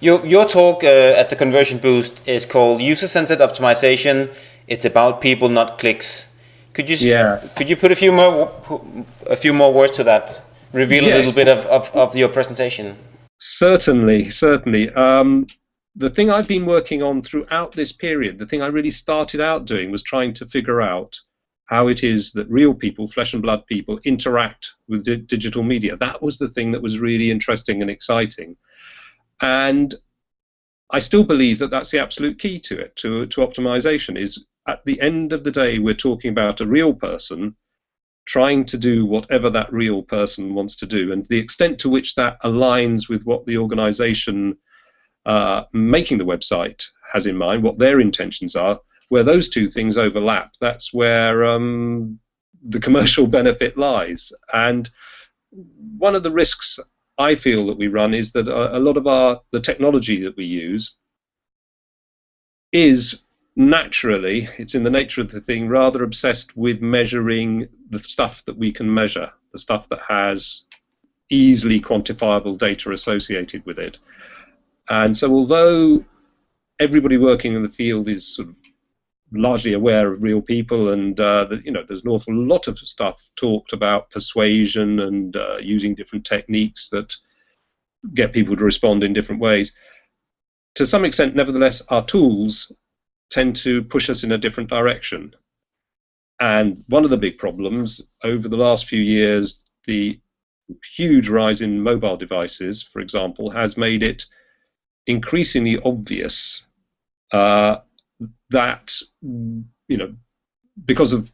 Your talk at the Conversion Boost is called User-Centered Optimization. It's about people, not clicks. Could you put a few more words to that? Reveal a little bit of your presentation. Certainly. The thing I've been working on throughout this period, the thing I really started out doing, was trying to figure out how it is that real people, flesh and blood people, interact with digital media. That was the thing that was really interesting and exciting. And I still believe that that's the absolute key to it, to optimization, is at the end of the day, we're talking about a real person trying to do whatever that real person wants to do. And the extent to which that aligns with what the organization making the website has in mind, what their intentions are, where those two things overlap, that's where the commercial benefit lies. And one of the risks I feel that we run is that a lot of the technology that we use is naturally, it's in the nature of the thing, rather obsessed with measuring the stuff that we can measure, the stuff that has easily quantifiable data associated with it. And so although everybody working in the field is sort of largely aware of real people, and there's an awful lot of stuff talked about persuasion and using different techniques that get people to respond in different ways, to some extent, nevertheless, our tools tend to push us in a different direction. And one of the big problems over the last few years, the huge rise in mobile devices, for example, has made it increasingly obvious that, because of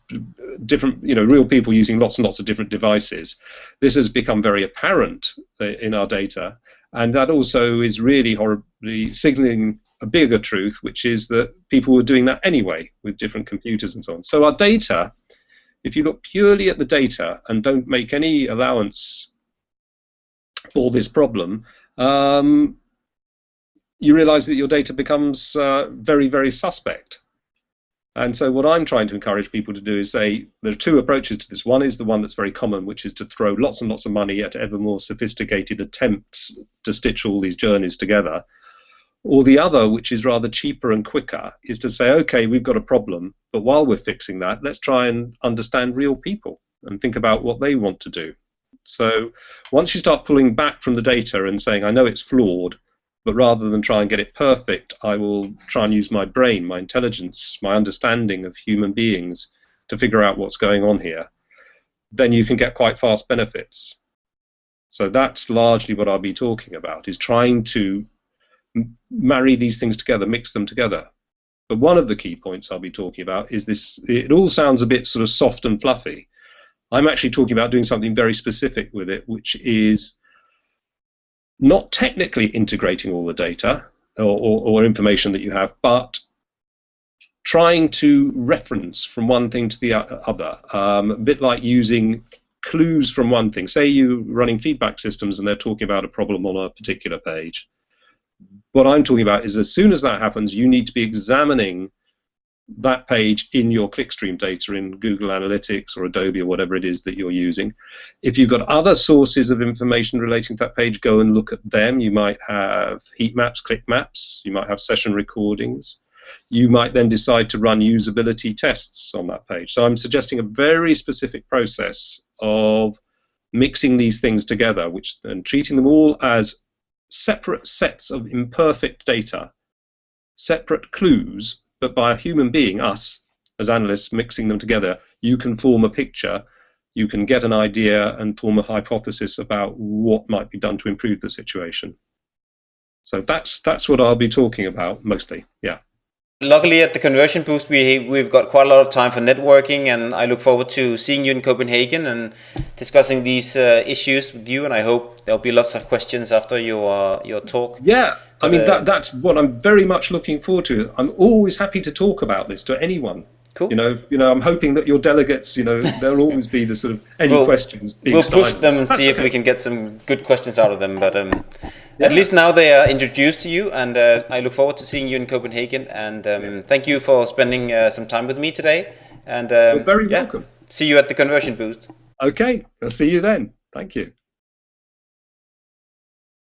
different, real people using lots and lots of different devices, this has become very apparent in our data. And that also is really horribly signaling a bigger truth, which is that people were doing that anyway with different computers and so on. So our data, if you look purely at the data and don't make any allowance for this problem, you realize that your data becomes very, very suspect. And so what I'm trying to encourage people to do is say there are two approaches to this. One is the one that's very common, which is to throw lots and lots of money at ever more sophisticated attempts to stitch all these journeys together. Or the other, which is rather cheaper and quicker, is to say, okay, we've got a problem, but while we're fixing that, let's try and understand real people and think about what they want to do. So once you start pulling back from the data and saying, I know it's flawed, but rather than try and get it perfect, I will try and use my brain, my intelligence, my understanding of human beings to figure out what's going on here, then you can get quite fast benefits. So that's largely what I'll be talking about, is trying to marry these things together, mix them together. But one of the key points I'll be talking about is this. It all sounds a bit sort of soft and fluffy. I'm actually talking about doing something very specific with it, which is not technically integrating all the data or information that you have, but trying to reference from one thing to the other, a bit like using clues from one thing. Say you're running feedback systems and they're talking about a problem on a particular page. What I'm talking about is as soon as that happens, you need to be examining that page in your clickstream data in Google Analytics or Adobe or whatever it is that you're using. If you've got other sources of information relating to that page, go and look at them. You might have heat maps, click maps, you might have session recordings. You might then decide to run usability tests on that page. So I'm suggesting a very specific process of mixing these things together, and treating them all as separate sets of imperfect data, separate clues, but by a human being, us, as analysts, mixing them together, you can form a picture, you can get an idea and form a hypothesis about what might be done to improve the situation. So that's what I'll be talking about mostly, yeah. Luckily at the Conversion Boost we've got quite a lot of time for networking, and I look forward to seeing you in Copenhagen and discussing these issues with you, and I hope there'll be lots of questions after your talk. Yeah, I mean that's what I'm very much looking forward to. I'm always happy to talk about this to anyone. Cool. I'm hoping that your delegates, there'll always be the sort of questions. We'll push them and see if we can get some good questions out of them. But at least now they are introduced to you, and I look forward to seeing you in Copenhagen. And thank you for spending some time with me today. And you're very welcome. See you at the Conversion Boost. Okay, I'll see you then. Thank you.